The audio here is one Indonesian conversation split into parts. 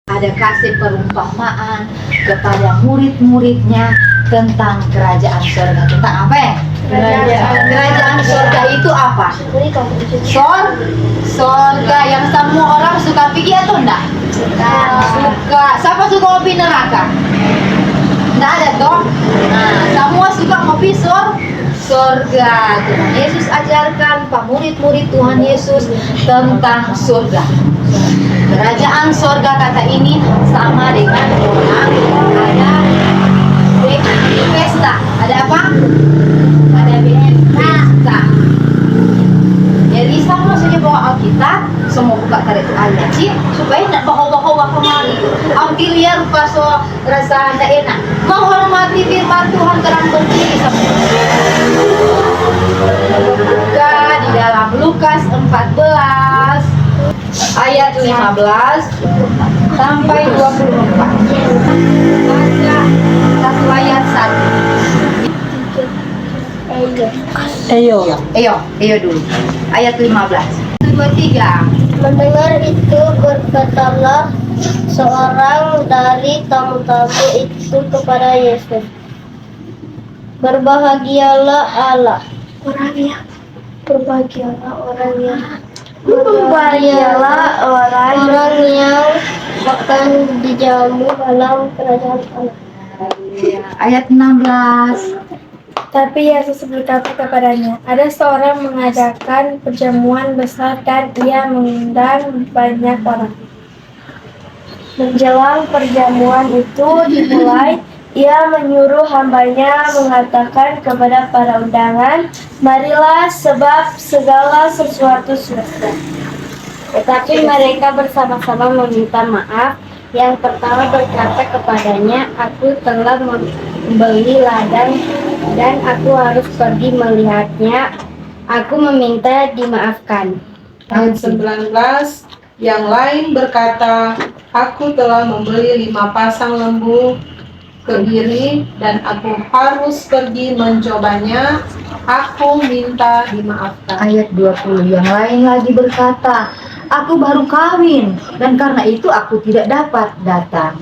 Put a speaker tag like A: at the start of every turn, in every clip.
A: Ada kasih perumpamaan kepada murid-muridnya tentang kerajaan surga. Tentang apa ya? Kerajaan surga itu apa? Surga yang semua orang suka pergi atau enggak? Suka. Siapa suka ngopi neraka? Enggak ada toh? Nah, semua suka ngopi surga. Tuhan Yesus ajarkan pak murid-murid Tuhan Yesus tentang surga. Kerajaan surga kata ini sama dengan orang ada pesta. Ada apa? Ada pesta. Jadi sama saja bawa Alkitab, semua buka tarik ayat sih supaya tidak bawa-bawa kemari. Ambil liar pas rasa tidak enak. Menghormati firman Tuhan terang berdiri sama. Buka di dalam Lukas 14 ayat 15 sampai 24. Baca satu ayat satu. Ayo dulu. Ayat 15. 23.
B: Mendengar itu berkatalah seorang dari tamu-tamu itu kepada Yesus, berbahagialah orang yang akan dijamu dalam kerajaan Allah.
A: Ayat 16.
C: Tapi Yesus berkata kepadanya, ada seorang mengadakan perjamuan besar dan ia mengundang banyak orang. Menjelang perjamuan itu dimulai, ia menyuruh hambanya mengatakan kepada para undangan, marilah sebab segala sesuatu sudah siap. Tetapi mereka bersama-sama meminta maaf. Yang pertama berkata kepadanya, aku telah membeli ladang dan aku harus pergi melihatnya. Aku meminta dimaafkan.
D: Ayat 19, yang lain berkata, aku telah membeli 5 pasang lembu kebiri dan aku harus pergi mencobanya. Aku minta dimaafkan.
A: Ayat 20. Yang lain lagi berkata, aku baru kawin dan karena itu aku tidak dapat datang.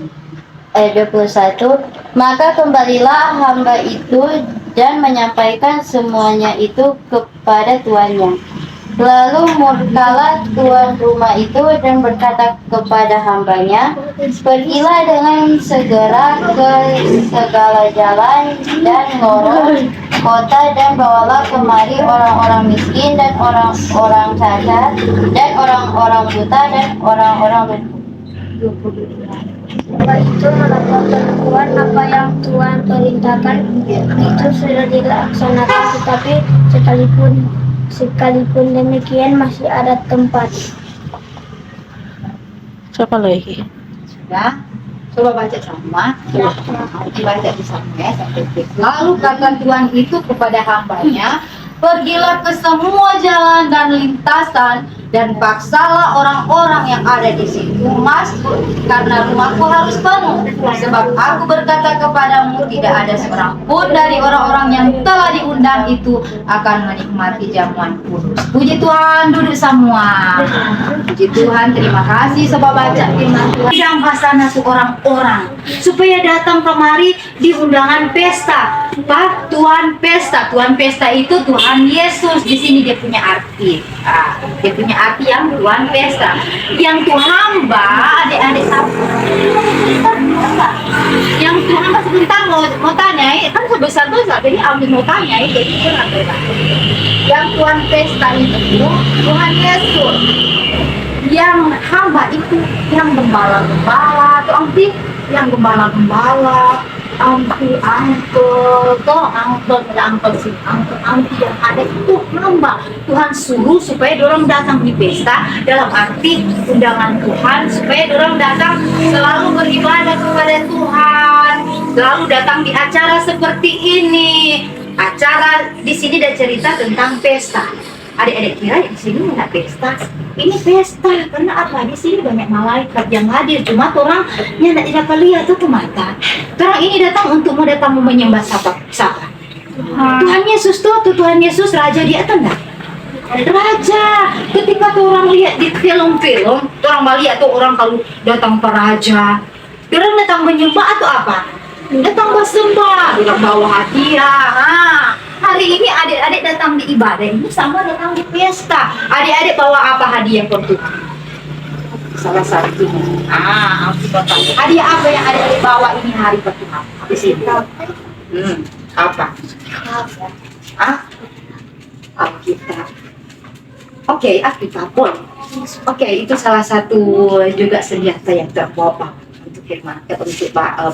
B: Ayat 21, maka kembalilah hamba itu dan menyampaikan semuanya itu kepada tuannya. Lalu murkalah tuan rumah itu dan berkata kepada hambanya, pergilah dengan segera ke segala jalan dan lorong kota dan bawalah kemari orang-orang miskin dan orang-orang cacat dan orang-orang buta dan orang-orang lumpuh.
C: Setelah itu melakukan Tuhan apa yang Tuhan perintahkan itu sudah dilaksanakan, tetapi sekalipun demikian masih ada tempat.
D: Siapa lagi?
A: Sudah? Coba baca sama. Baca di sana ya, sampai titik. Lalu kata Tuhan itu kepada hambanya, pergilah ke semua jalan dan lintasan dan paksalah orang-orang yang ada di situ masuk, karena rumahku harus penuh. Sebab aku berkata kepadamu, tidak ada seorang pun dari orang-orang yang telah diundang itu akan menikmati jamuan kudus. Puji Tuhan, duduk semua. Puji Tuhan, terima kasih sebab baca firman Tuhan. Yang pasana orang-orang supaya datang kemari di undangan pesta. Pak, Tuhan pesta. Tuhan pesta itu Tuhan Yesus. Di sini dia punya arti. Dia punya arti yang Tuhan pesta. Yang Tuhan hamba, adik-adik sahabat. Yang Tuhan hamba sebentar mau tanya, kan sebesar-besar jadi ambil mau tanya, jadi kurang bebas. Yang Tuhan pesta itu Tuhan Yesus. Yang hamba itu yang gembala-gembala, atau yang gembala-gembala, angkel yang ada itu hamba. Tuhan suruh supaya dorong datang di pesta, dalam arti undangan Tuhan, supaya dorong datang selalu beribadah kepada Tuhan, selalu datang di acara seperti ini. Acara di sini ada cerita tentang pesta. Adik-adik kira di sini nggak pesta? Ini pesta karena apa? Di sini banyak malaikat yang hadir. Cuma orangnya tidak lihat tuh mata. Orang ini datang untuk mau menyembah siapa? Tuhan Yesus tuh, Tuhan Yesus Raja di atas enggak? Raja. Ketika tuh orang lihat di film-film, orang lihat tuh orang kalau datang ke raja, orang datang menyembah atau apa? Datang bersembah, bilang bawa hadiah. Hari ini adik-adik datang di ibadah ini sama datang di pesta. Adik-adik bawa apa hadiah for Tuhan? Salah satu. Aku bertanya. Hadiah apa yang adik-adik bawa ini hari for Tuhan? Di sini. Apa? Alkitab. Oke, Alkitab boleh. Oke, itu salah satu juga senjata yang terbawa untuk firman, untuk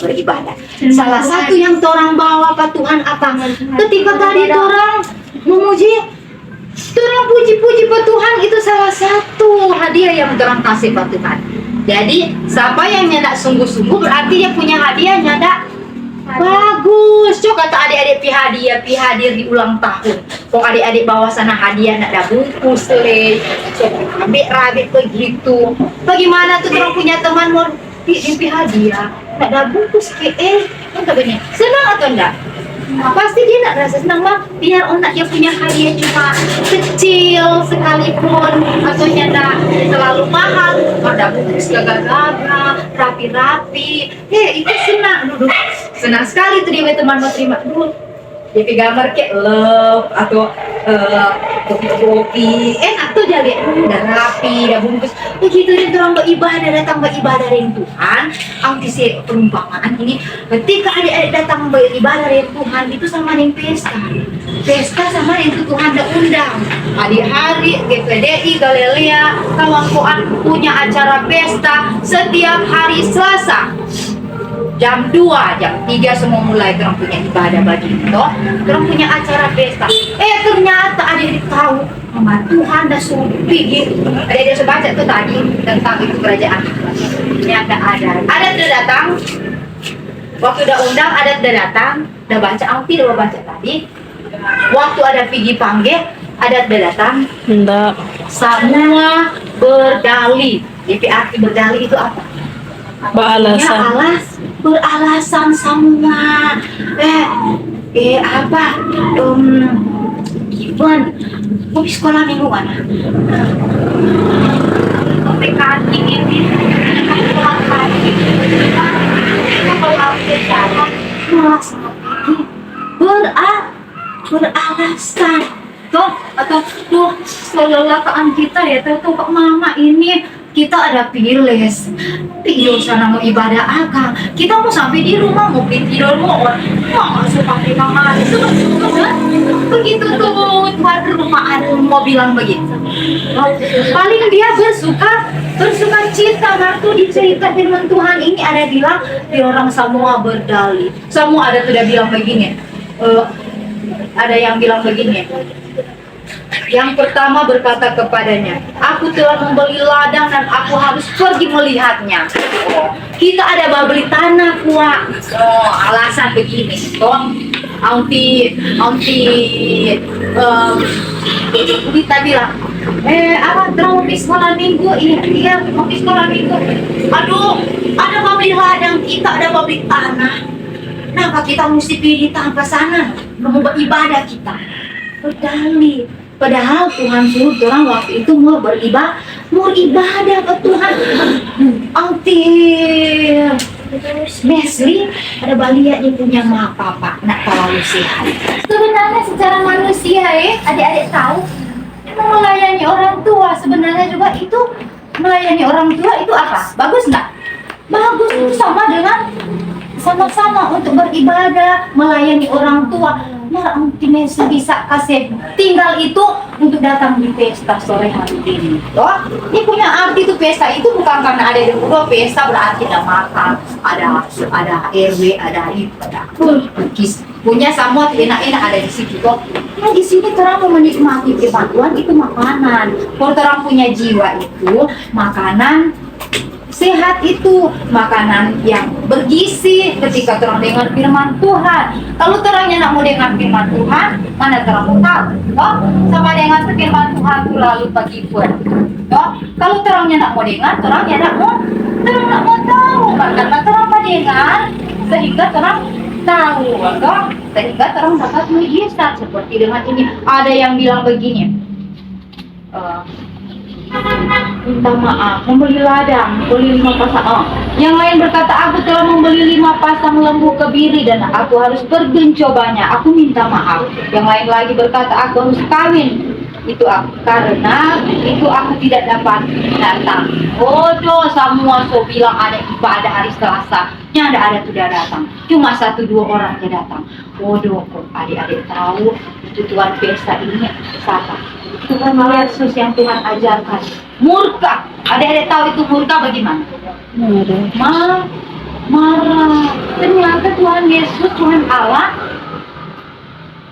A: beribadah. Salah satu yang orang bawa ke Tuhan apa? Ketika tadi orang memuji, orang puji-puji ke Tuhan, itu salah satu hadiah yang orang kasih ke Tuhan. Jadi, siapa yang nyadak sungguh-sungguh berarti dia punya hadiah nyadak bagus. Coba kata adik-adik pi hadiah di ulang tahun. Kok adik-adik bawa sana hadiah nak ada bungkus le. Coba rabik begitu. Bagaimana tuh orang punya teman mau pi hadiah nak ada bungkus ke enggak benar. Senang atau enggak? Pasti dia nak rasa senang bang. Biar onak dia punya hadiah cuma kecil sekalipun atau nyata terlalu mahal. Ada bungkus gagah-gagah, rapi-rapi. Itu senang duduk. Senang sekali tuh dia teman mau terima dulu. Dia gambar kayak love atau kopi enak tuh jadi udah rapi, udah bungkus. Begitu dia orang beribadah, datang beribadah dengan Tuhan. Angkisi perumpamaan ini, ketika adik-adik datang beribadah dengan Tuhan itu sama dengan pesta sama dengan Tuhan dah undang. Hari-hari GPDI Galilea kawan-kawan punya acara pesta setiap hari Selasa. Jam 2, jam 3 semua mulai orang punya ibadah bagi itu. Orang punya acara pesta. Ternyata adik-adik tahu nama Tuhan dah suruh pergi. Adik-adik sudah baca tuh tadi tentang itu kerajaan. Ternyata ada datang. Waktu udah undang ada datang. Udah baca Angti, udah baca tadi. Waktu ada pergi panggil, ada datang.
D: Enggak.
A: Semua berdalih. Jadi arti berdalih itu apa?
D: Beralasan.
A: Beralasan semua. Gimana? Mau sekolah minggu mana? PKT ini. Beralasan. Atau kelelakaan kita ya, tuh kok mama ini kita ada piles tidur sana mau ibadah akang, kita mau sampai di rumah mau tidur mau langsung pakai kamar itu kan begitu tuh tuan rumah ada mau bilang begitu. Paling dia bersuka cita waktu dicerita firman Tuhan ini ada bilang di orang semua berdalih, semua ada sudah bilang begini. Ada yang bilang begini. Yang pertama berkata kepadanya, aku telah membeli ladang dan aku harus pergi melihatnya. Kita ada beli tanah kuat. Alasan begini. Kita bilang, terang mau sekolah minggu? Iya, mau sekolah minggu. Aduh, ada beli ladang, kita ada beli tanah. Kenapa kita mesti pilih tanpa sana? Mau beribadah kita. Berdalih. Padahal Tuhan suruh orang waktu itu mau beribadah ke Tuhan. Mesli ada balia dia punya mak papa nak terlalu sehat. Sebenarnya secara manusia adik-adik tahu melayani orang tua sebenarnya juga itu melayani orang tua itu apa? Bagus nggak? Bagus, itu sama dengan sama-sama untuk beribadah melayani orang tua. Nah, Messi bisa kasih tinggal itu untuk datang di pesta sore hari ini. Ini punya arti itu pesta itu bukan karena ada yang berdua pesta berarti ada makan, ada RW, ada itu, ada kis. Punya semua enak-enak ada di situ. Nah, di sini terang mau menikmati kebantuan itu makanan. Kalau terang punya jiwa itu makanan sehat itu makanan yang bergizi ketika terang dengar firman Tuhan. Kalau terangnya nak mau dengar firman Tuhan, mana terang mau tahu? Sama dengan firman Tuhan itu lalu pagi pun. Kalau terangnya nak mau dengar, terangnya nak mau tahu. Karena terang mau dengar, sehingga terang tahu. Sehingga terang dapat mujizat seperti dengan ini. Ada yang bilang begini. eh, minta maaf, membeli ladang, beli 5 pasang. Oh. Yang lain berkata, aku telah membeli 5 pasang lembu kebiri dan aku harus pergi mencobanya. Aku minta maaf. Yang lain lagi berkata, aku harus kawin. Itu aku, karena itu aku tidak dapat datang. Bodoh semua, so bilang ada ibadah hari Selasa. Yang ada tidak datang. Cuma 1-2 orang yang datang. Bodoh, kok adik-adik tahu itu Tuhan pesta ini siapa? Tuhan Yesus yang Tuhan ajarkan. Murka. Adik-adik tahu itu murka bagaimana? Marah. Ternyata Tuhan Yesus, Tuhan Allah,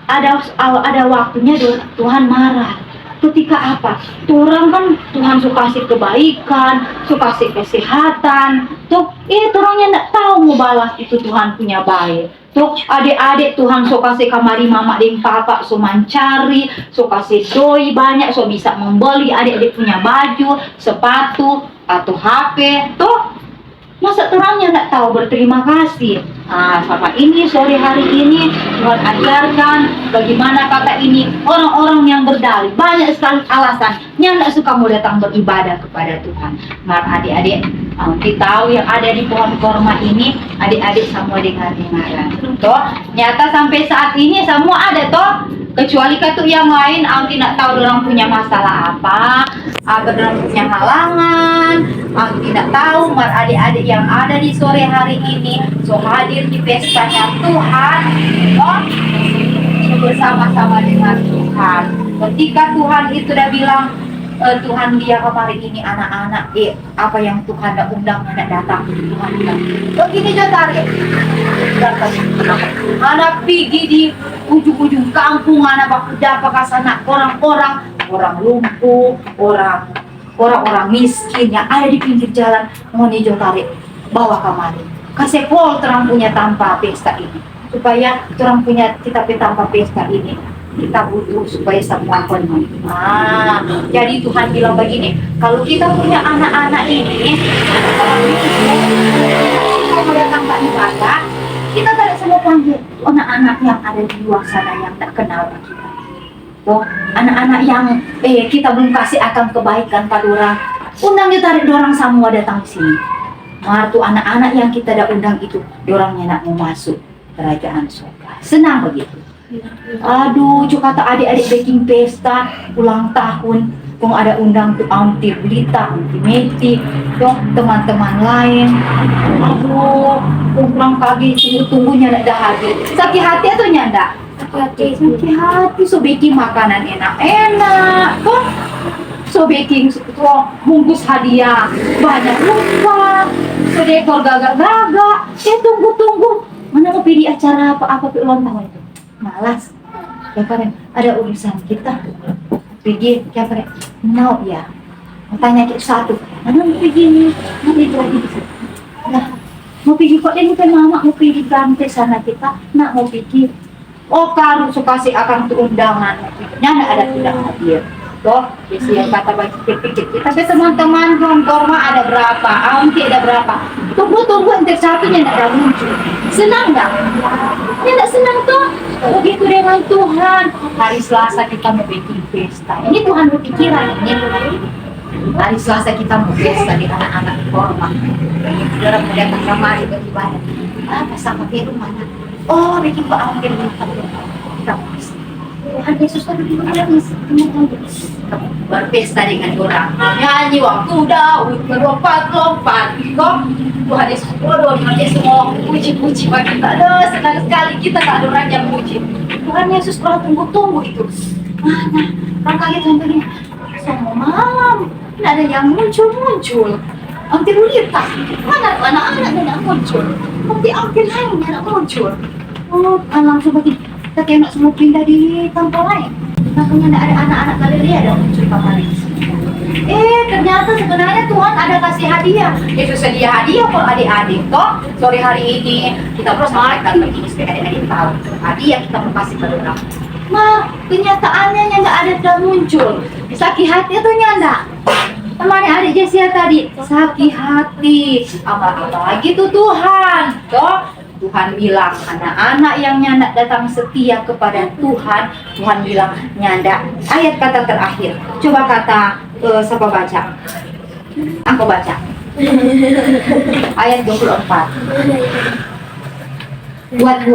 A: ada waktunya Tuhan marah. Ketika apa? Orang kan Tuhan suka kasih kebaikan, suka kasih kesehatan. Tuh, orangnya tidak tahu mau balas itu Tuhan punya baik. Tuh, adik-adik Tuhan suka kasih kamari mama dan papa, so mencari, so kasih doi banyak, so bisa membeli adik-adik punya baju, sepatu, atau HP. Tuh, masa orangnya tidak tahu berterima kasih. Sama ini sore hari ini Tuhan ajarkan bagaimana kata ini orang-orang yang berdalih banyak sekali alasan yang tidak suka mau datang beribadah kepada Tuhan. Maka adik-adik, kita tahu yang ada di pohon korma ini, adik-adik semua dengar-dengaran. Toh, nyata sampai saat ini semua ada toh. Kecuali katu yang lain, tidak tahu orang punya masalah apa orang punya halangan, tidak tahu. Mar adik-adik yang ada di sore hari ini, so hadir di pestanya Tuhan, oh, bersama-sama dengan Tuhan. Ketika Tuhan itu udah bilang, Tuhan dia kemarin ini anak-anak, apa yang Tuhan dah undang anak datang, Tuhan bilang, begini aja tarik. Anak pergi di ujung-ujung kampung, anak dapat kasana orang-orang lumpuh, orang-orang miskin yang ada di pinggir jalan, mau nijo tarik, bawa kemari. Kasih pol terang punya tanpa pesta ini, supaya terang punya kita tanpa pesta ini. Kita butuh supaya semua penuh. Jadi Tuhan bilang begini, kalau kita punya anak-anak ini, kita mau datang ke ibadah, kita tidak semua panggil anak-anak yang ada di luar sana yang tak kenal kita. Tuh, anak-anak yang kita belum kasih akan kebaikan pada orang, undang kita tarik orang semua datang ke sini. Martu anak-anak yang kita dah undang itu, orangnya nak mau masuk kerajaan surga. Senang begitu. Aduh, cuma kata adik-adik baking pesta ulang tahun, kong ada undang tuh Auntie Blita, Auntie Meti, dong teman-teman lain. Aduh, kurang kaget, tunggu-tunggunya tidak hadir. Sakit hati atau nyanda? Sakit hati, so baking makanan enak-enak, kok so baking bungkus hadiah banyak lupa, so dekor gagak-gagak. Tunggu-tunggu, mana mau pilih acara apa ulang tahun itu? Malas, ya karen ada urusan kita pergi, ya karen mau ya tanya ke satu, mana mau pergi nih, nanti itu lagi bisa, nah mau pergi kok ini kan mama mau pergi ganti sana kita, nak mau pergi, oh karu suka sih akan tuh undangan, nya ada tidak hadir, toh, jadi yang kata bagi pikir kita, tapi teman-teman korma ada berapa, Auntie ada berapa, tunggu untuk satunya tidak ada muncul, senang nggak? Ya tidak senang tuh. Begitu dengan Tuhan. Hari Selasa kita mau bikin pesta. Ini Tuhan berpikiran ini. Hari Selasa kita mau pesta di anak-anak korma. Saudara mau datang kamari beribadah. Sama di rumahnya. Oh, bikin Pak Angger kita Tuhan Yesus kan kita berpesta dengan orang. Nyanyi waktu Daud berlompat-lompat. Tuhan Yesus bodoh, Tuhan Yesus mau puji-puji bagi kita. Aduh, senang sekali kita tak ada orang yang puji. Tuhan Yesus kalau tunggu-tunggu itu. Mana? Kan kaget begini. Semua malam, tidak ada yang muncul. Auntie Lulita, mana anak-anak tidak muncul. Nanti Auntie lain tidak muncul. Oh, langsung begini. Kita kayak nak semua pindah di tempat lain. Makanya tidak ada anak-anak Galilea yang muncul kemarin. Ternyata sebenarnya Tuhan ada kasih hadiah. Yesus sedia hadiah untuk adik-adik. Toh, sore hari ini kita terus sampaikan begini supaya adik-adik tahu. Hadiah kita mau kasih pada orang. Kenyataannya yang nggak ada dan muncul. Sakit hati itu nyanda. Temannya adik Jessia tadi sakit hati. Apa lagi tuh Tuhan? Toh, Tuhan bilang anak-anak yang nyanda datang setia kepada Tuhan, Tuhan bilang nyanda. Ayat kata terakhir, coba kata siapa baca? Aku baca. Ayat 24. Buat.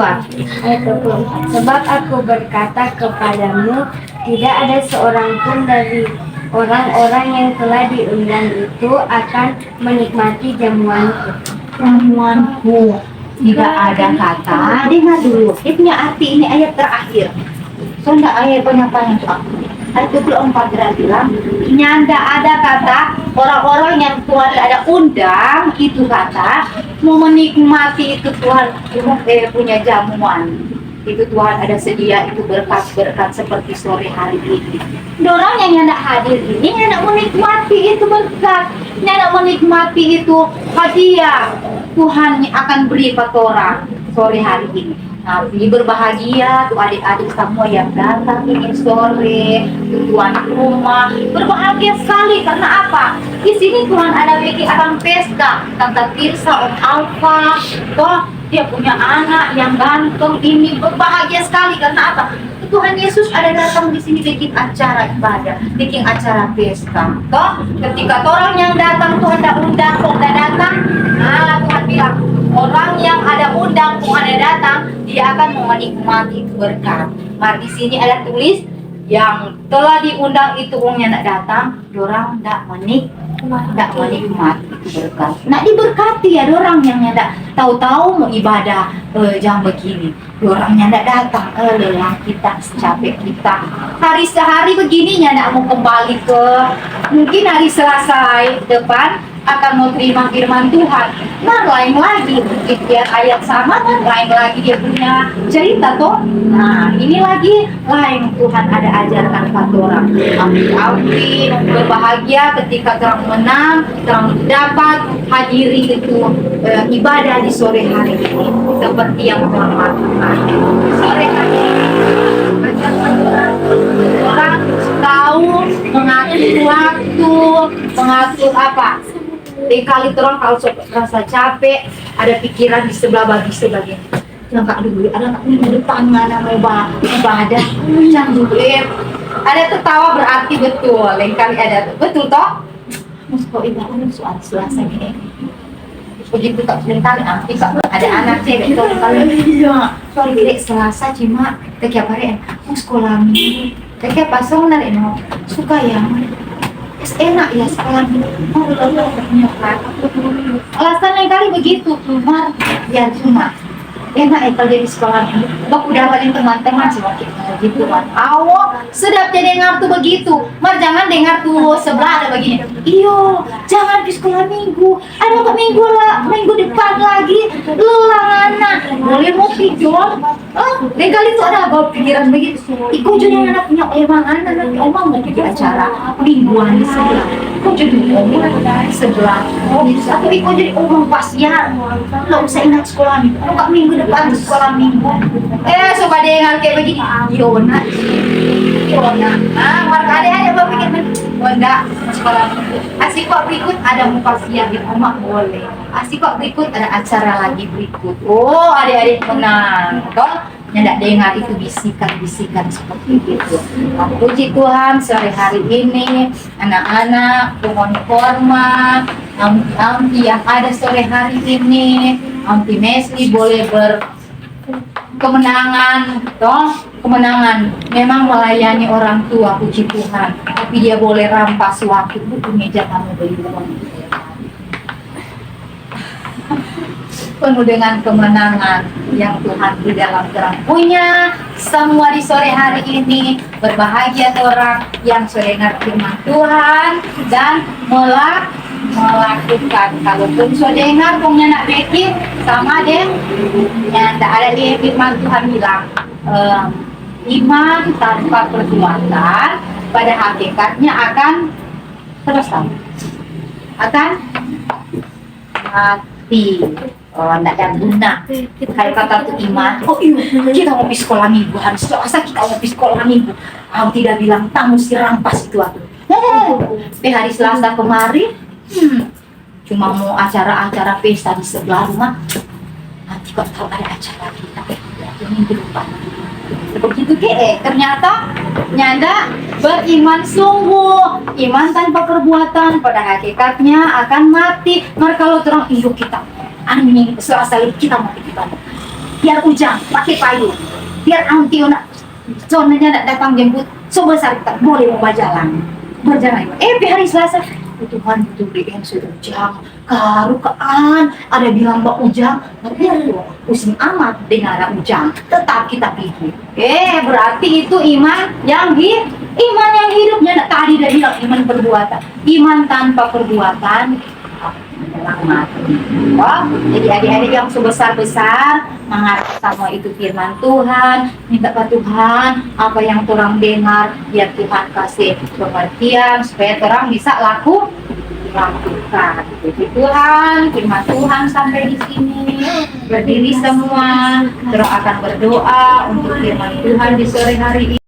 C: Ayat 24. Sebab aku berkata kepadamu, tidak ada seorang pun dari orang-orang yang telah diundang itu akan menikmati
A: Jamuanku. Tidak ada kata. Dengar dulu. Dia punya arti ini ayat terakhir. Soalnya ayat banyak-banyak tuh. Ayat 24 dia bilang, nyanda ada kata orang-orang yang Tuhan ada undang itu kata mau menikmati itu Tuhan punya jamuan. Itu Tuhan ada sedia itu berkat-berkat seperti sore hari ini. Orang yang nyanda hadir ini nyanda menikmati itu berkat, nyanda menikmati itu hadiah Tuhan akan beri pada orang sore hari ini. Tapi berbahagia tuh adik-adik semua yang datang ini sore, tuh anak rumah berbahagia sekali karena apa? Di sini Tuhan ada bikin akan pesta, Tante Tirsa, Om Alfa, toh dia punya anak yang ganteng ini berbahagia sekali karena apa? Tuhan Yesus ada datang di sini bikin acara ibadah, bikin acara pesta. Toh ketika orang yang datang Tuhan ada undang, kok udah datang, nah Tuhan bilang orang yang ada undang Tuhan ada datang, dia akan menikmati itu berkat. Mari di sini ada tulis yang telah diundang itu orangnya nak datang, orang tidak menikmati itu berkat. Nak diberkati ya orang yang tidak tahu-tahu mau ibadah jam begini. Orangnya tidak datang, lelah kita, capek kita. Hari sehari begini tidak mau kembali ke mungkin hari Selasa depan akan mau terima firman Tuhan. Nah lain lagi dia ayat sama kan lain lagi dia punya cerita toh. Nah ini lagi lain Tuhan ada ajarkan pada orang. Amin berbahagia ketika terang menang, terang dapat hadiri itu ibadah di sore hari ini seperti yang Tuhan lakukan. Sore hari orang tahu mengatur waktu, mengatur apa? Kali terang kalau rasa capek, ada pikiran di sebelah bagi sebagainya. Jangan kak dulu, ada kak minggu depan mana mau ibadah, jangan dulu. Ada tertawa berarti betul, lain kali ada betul toh. Musuh ibadah soal Selasa ini. Begitu tak sebentar nanti kak ada anak cewek toh kalau sorry kira Selasa cuma tiap hari mau sekolah minggu, tiap pasang nari no suka ya. Enak ya sekolah alasan lain kali begitu Mar ya cuma enak ya kalau jadi sekolah bak udah paling teman-teman semua gitu kan awal sedap jadi dengar tuh begitu Mar jangan dengar tuh sebelah ada begini iyo jangan di sekolah minggu ada ke minggu lah minggu depan lagi lelah anak boleh mau tidur lain kali tuh ada bawa pikiran begitu ikut jadi anak punya anak omang mau pergi acara mingguan di sebelah kok jadi omang sebelah tapi kok jadi omang pas ya lo usah ingat sekolah minggu lo gak minggu depan sekolah minggu coba dengar kayak begini Yona warga ada berpikir enggak sekolah minggu asik kok berikut ada muka siang yang omak boleh asik kok berikut ada acara lagi berikut adik-adik menang toh nggak dengar itu bisikan-bisikan seperti itu. Puji Tuhan sore hari ini anak-anak pohon korma Ampi yang ada sore hari ini Ampi Mesli boleh kemenangan toh kemenangan memang melayani orang tua puji Tuhan tapi dia boleh rampas waktu buku meja kamu beli uang penuh dengan kemenangan yang Tuhan di dalam terang punya semua di sore hari ini berbahagia orang yang sore dengar firman Tuhan dan melakukan kalaupun sudah dengar punya nak bikin sama deh yang tak ada di firman Tuhan bilang iman tanpa perbuatan pada hakikatnya akan terus akan mati tidak ada guna kayak kata tuh iman kita mau pergi sekolah minggu hari Selasa kita mau pergi sekolah minggu tidak bilang tamu si rampas itu aku di hari Selasa kemarin cuma mau acara-acara pesta di sebelah rumah nanti kok tahu ada acara kita minggu depan. Begitu ternyata nyanda beriman sungguh, iman tanpa perbuatan pada hakikatnya akan mati. Maka kalau terang hidup kita anjing selasa kita mati kita biar ujang pakai payung, biar antiona zonanya datang jemput sebesar kita boleh mau berjalan di hari Selasa Tuhan itu bikin ujang karukaan ada bilang Mbak Ujang tapi pusing amat dengar Ujang tetap kita pikir berarti itu iman yang hidupnya tadi udah bilang iman perbuatan, iman tanpa perbuatan mati. Wah, jadi adik-adik yang sebesar-besar mengerti semua itu firman Tuhan, minta ke Tuhan apa yang orang dengar biar Tuhan kasih pengertian supaya orang bisa lakukan. Puji Tuhan, firman Tuhan sampai di sini. Berdiri semua, terus akan berdoa untuk firman Tuhan di sore hari ini.